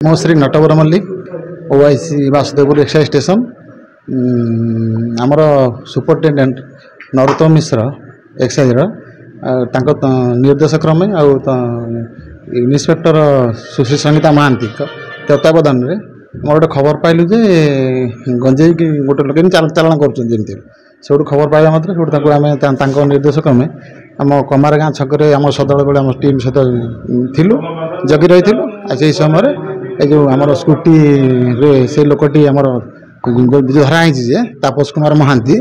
मो Shri Natwar Mallick OIC Vasudevpur excise station आमर सुपरिटेडेट नरोत्तम मिश्र एक्साइज निर्देश क्रमे इन्स्पेक्टर सुश्री संगीता महांती तत्वावधान में गोटे खबर पाइलु जे गंजेई की गोटे लोक चालाण कर खबर पाइबा मात्र आम निर्देश क्रमे आम कमार गाँ छक आम सदल बेले आम टीम सहित थिलु जगी रही से समय जो आमर स्कूटी रे से लोकटी आमर धराई जे तापस कुमार महांती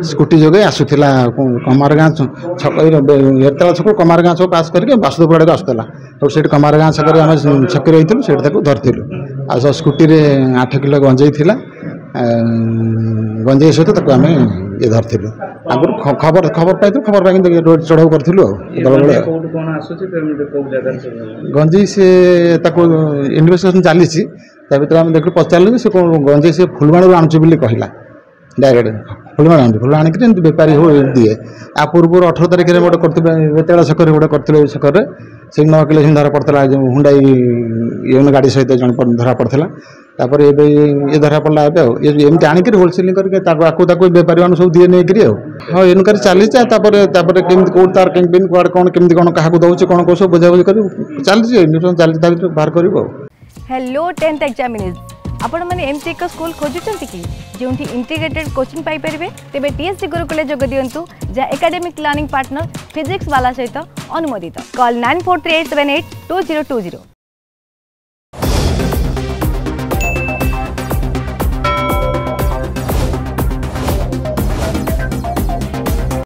स्कूटी जोगे आसूला कमार गाँ छक एरतला छक कमार गाँ छक पास करके वासुदेवपुर आड़े आसूला तो से कमार गाँ छक आम छकी रही से धरलु आ स्कूटी रे 8 किलो गंजेई थिला गंजेई सहित आम ये धरलु आगुरी खबर खबर पाई खबर पाई रोड चढ़ाऊ करूँ गंजेई से इन्वेस्टिगेशन चली भर आम देख पचारू से गंजेई से फुलवाणी आणुचे कहला डायरेक्ट फुलवाणी आणिक बेपारी हो दिए आ पूर्व 18 तारिख में गोटे करतेला छक गोटे करते छक से 9 किलो धरा पड़ता जो हुंडाई ये गाड़ी सहित जन धरा पड़ता तापर ये धरा पड़ा एमती आणिक होलसेलिंग करके बेपारी मान सब दिए नहीं हाँ इनक्वारी चली कमी कौट तार कैंपेन कुआड़ कौन केमती कौन क्या दौर कौन कौन सब बुझाबुझी कर चलती चलती बाहर कर। हेलो 10th एग्जामिनीज आपण माने एमती एक स्कूल खोजुचंती कि जोंठी इंटीग्रेटेड कोचिंग पाई परिबे तेबे टीएससी गुरुकुल जोग दियंतु जा एकेडमिक लर्निंग पार्टनर फिजिक्स वाला सहित अनुमोदित कॉल 9438782020।